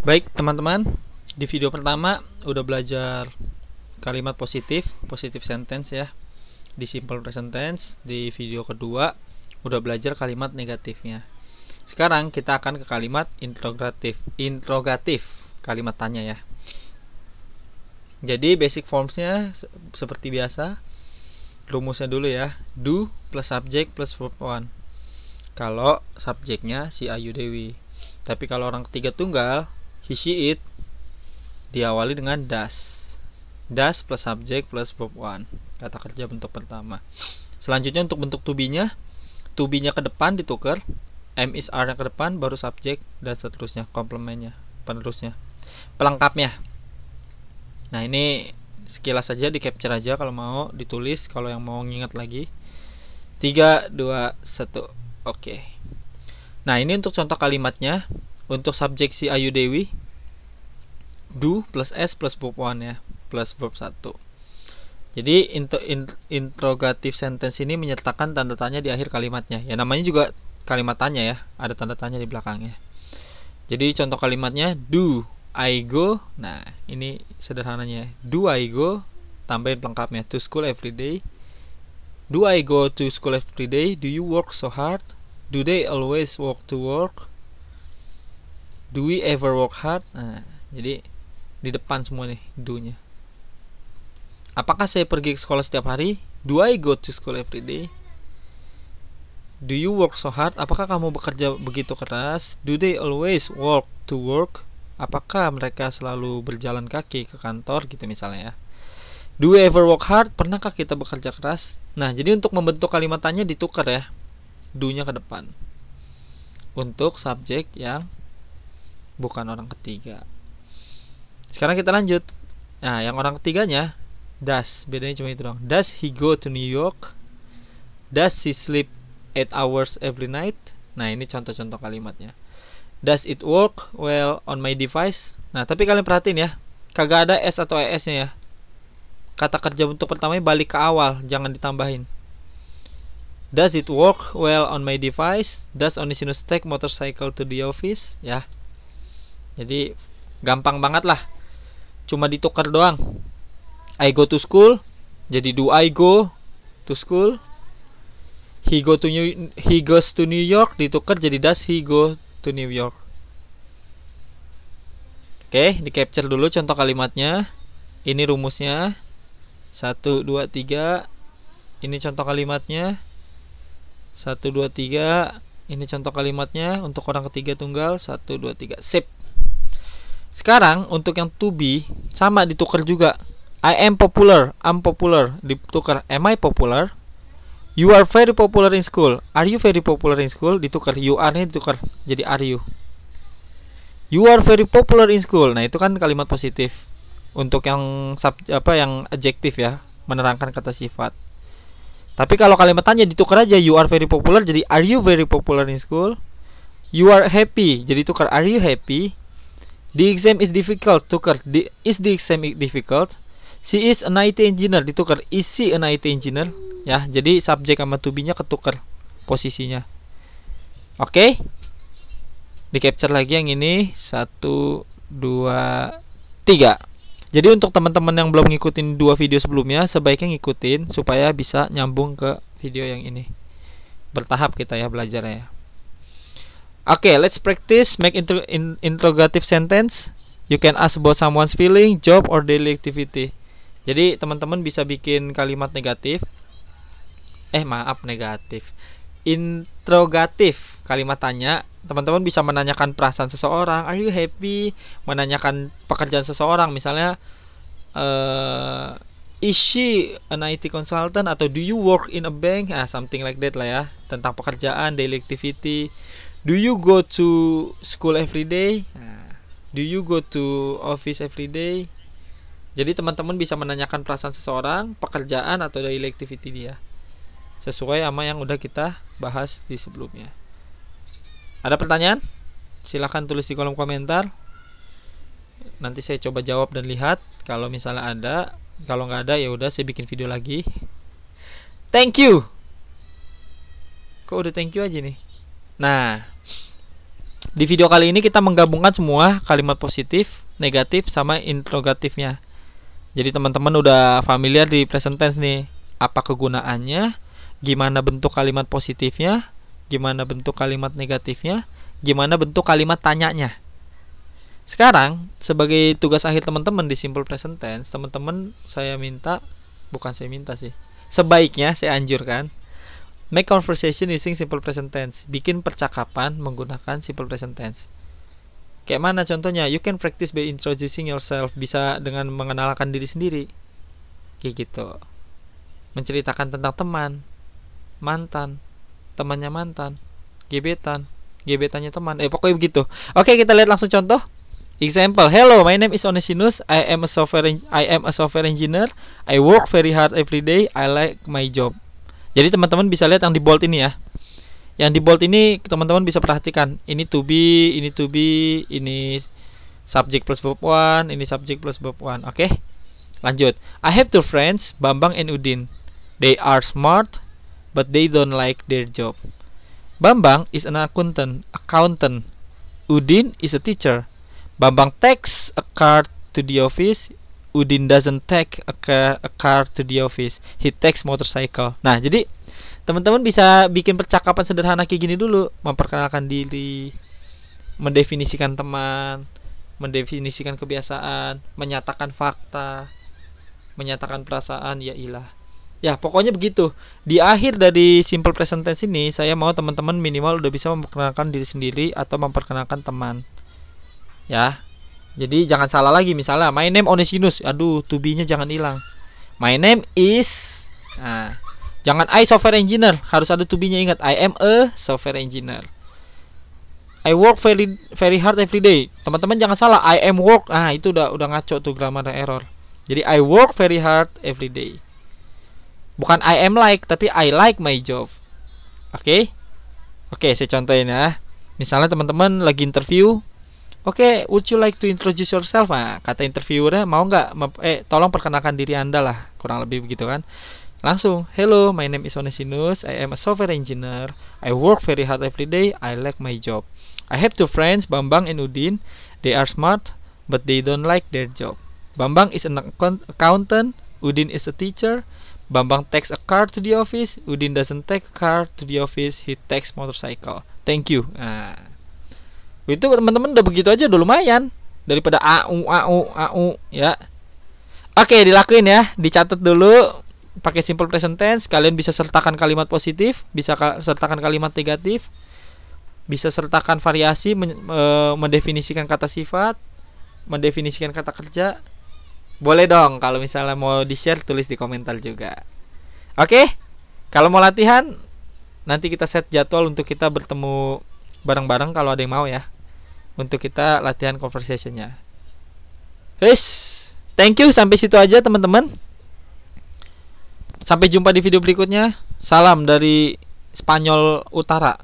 Baik teman-teman, di video pertama udah belajar kalimat positif sentence ya, di simple present tense. Di video kedua udah belajar kalimat negatifnya. Sekarang kita akan ke kalimat interrogatif, kalimat tanya ya. Jadi basic formsnya seperti biasa, rumusnya dulu ya, do plus subject plus verb one. Kalau subjeknya si Ayu Dewi, tapi kalau orang ketiga tunggal, he, she, it, diawali dengan does plus subject plus verb one, kata kerja bentuk pertama. Selanjutnya untuk bentuk to be-nya ke depan ditukar, am is are nya ke depan, baru subjek dan seterusnya, komplementnya, penerusnya, pelengkapnya. Nah ini sekilas saja, di capture aja kalau mau, ditulis kalau yang mau nginget lagi. 3, 2, 1. Oke. Nah ini untuk contoh kalimatnya. Untuk subjek si Ayu Dewi, do plus s plus verb one ya, plus verb 1. Jadi interrogative sentence ini menyertakan tanda tanya di akhir kalimatnya. Ya namanya juga kalimat tanya ya, ada tanda tanya di belakangnya. Jadi contoh kalimatnya, do I go. Nah ini sederhananya, do I go, tambahin pelengkapnya, to school every day. Do I go to school every day? Do you work so hard? Do they always walk to work? Do we ever work hard? Nah, jadi di depan semua nih do-nya. Apakah saya pergi ke sekolah setiap hari? Do I go to school every day? Do you work so hard? Apakah kamu bekerja begitu keras? Do they always walk to work? Apakah mereka selalu berjalan kaki ke kantor gitu misalnya ya. Do we ever work hard? Pernahkah kita bekerja keras? Nah, jadi untuk membentuk kalimat tanya ditukar ya, do-nya ke depan untuk subjek yang bukan orang ketiga. Sekarang kita lanjut. Nah, yang orang ketiganya does, bedanya cuma itu dong. Does he go to New York? Does he sleep 8 hours every night? Nah, ini contoh-contoh kalimatnya. Does it work well on my device? Nah, tapi kalian perhatiin ya, kagak ada s atau es-nya ya. Kata kerja bentuk pertamanya balik ke awal, jangan ditambahin. Does it work well on my device? Does Onesimus take motorcycle to the office? Ya. Jadi gampang banget lah, cuma ditukar doang. I go to school, jadi do I go to school. He goes to New York, ditukar jadi does he go to New York. Oke, di capture dulu contoh kalimatnya. Ini rumusnya 1, 2, 3. Ini contoh kalimatnya 1, 2, 3. Ini contoh kalimatnya untuk orang ketiga tunggal 1, 2, 3. Sip. Sekarang untuk yang to be sama ditukar juga. I am popular, I'm popular, ditukar am I popular. You are very popular in school, are you very popular in school, ditukar you are-nya ditukar jadi are you. You are very popular in school. Nah, itu kan kalimat positif. Untuk yang yang adjektif ya, menerangkan kata sifat. Tapi kalau kalimat tanya ditukar aja, you are very popular jadi are you very popular in school. You are happy jadi tukar are you happy. The exam is difficult, tukar is the exam difficult. She is an IT engineer, ditukar is she an IT engineer. Ya, jadi subjek sama to be-nya ketukar posisinya. Oke. Di capture lagi yang ini 1, 2, 3. Jadi untuk teman-teman yang belum ngikutin 2 video sebelumnya, sebaiknya ngikutin supaya bisa nyambung ke video yang ini. Bertahap kita ya belajarnya ya. Oke, let's practice make interrogative sentence. You can ask about someone's feeling, job, or daily activity. Jadi teman-teman bisa bikin kalimat negatif. Negatif. Interrogatif, kalimat tanya. Teman-teman bisa menanyakan perasaan seseorang, are you happy? Menanyakan pekerjaan seseorang, misalnya is she an IT consultant, atau do you work in a bank? Something like that lah ya, tentang pekerjaan, daily activity. Do you go to school every day? Do you go to office every day? Jadi teman-teman bisa menanyakan perasaan seseorang, pekerjaan, atau daily activity dia, sesuai sama yang udah kita bahas di sebelumnya. Ada pertanyaan? Silahkan tulis di kolom komentar. Nanti saya coba jawab dan lihat. Kalau misalnya ada, kalau nggak ada ya udah saya bikin video lagi. Thank you. Kok udah thank you aja nih? Nah, Di video kali ini kita menggabungkan semua kalimat positif, negatif, sama interrogatifnya. Jadi teman-teman udah familiar di present tense nih. Apa kegunaannya, gimana bentuk kalimat positifnya, gimana bentuk kalimat negatifnya, gimana bentuk kalimat tanyanya. Sekarang, sebagai tugas akhir teman-teman di simple present tense, teman-teman saya minta, bukan saya minta sih, sebaiknya saya anjurkan, make conversation using simple present tense. Bikin percakapan menggunakan simple present tense. Kayak mana contohnya? You can practice by introducing yourself. Bisa dengan mengenalkan diri sendiri. Kayak gitu. Menceritakan tentang teman, mantan, temannya mantan, gebetan, gebetannya teman. Pokoknya begitu. Oke, kita lihat langsung contoh. Example, hello, my name is Onesimus. I am a software engineer. I work very hard every day. I like my job. Jadi teman-teman bisa lihat yang di bold ini ya. Yang di bold ini teman-teman bisa perhatikan. Ini to be, ini subject plus verb 1, ini subject plus verb 1. Oke. Lanjut. I have two friends, Bambang and Udin. They are smart, but they don't like their job. Bambang is an accountant. Udin is a teacher. Bambang takes a car to the office. Udin doesn't take a car to the office. He takes motorcycle. Nah, jadi teman-teman bisa bikin percakapan sederhana kayak gini dulu. Memperkenalkan diri, mendefinisikan teman, mendefinisikan kebiasaan, menyatakan fakta, menyatakan perasaan, ya ilah. Ya, pokoknya begitu. Di akhir dari simple present tense ini, saya mau teman-teman minimal udah bisa memperkenalkan diri sendiri atau memperkenalkan teman. Ya, jadi jangan salah lagi. Misalnya my name Onesimus, aduh to be nya jangan hilang. My name is, nah, jangan I software engineer, harus ada to be nya. Ingat, I am a software engineer. I work very hard every day. Teman-teman jangan salah, I am work. Ah, itu udah ngaco tuh, grammar error. Jadi I work very hard every day. Bukan I am like, tapi I like my job. Oke, saya contohin ya. Misalnya teman-teman lagi interview. Oke, would you like to introduce yourself? Nah, kata interviewernya, mau nggak? Tolong perkenalkan diri Anda lah, kurang lebih begitu kan? Langsung, hello, my name is Onesimus. I am a software engineer. I work very hard every day. I like my job. I have two friends, Bambang and Udin. They are smart, but they don't like their job. Bambang is an accountant. Udin is a teacher. Bambang takes a car to the office. Udin doesn't take a car to the office. He takes motorcycle. Thank you. Nah, itu teman-teman udah begitu aja udah lumayan daripada au ya. Oke, dilakuin ya, dicatat dulu pakai simple present tense. Kalian bisa sertakan kalimat positif, bisa sertakan kalimat negatif, bisa sertakan variasi, mendefinisikan kata sifat, mendefinisikan kata kerja. Boleh dong, kalau misalnya mau di-share tulis di komentar juga. Oke, kalau mau latihan nanti kita set jadwal untuk kita bertemu bareng-bareng kalau ada yang mau ya, untuk kita latihan conversationnya. Thank you, sampai situ aja teman-teman. Sampai jumpa di video berikutnya. Salam dari Spanyol Utara.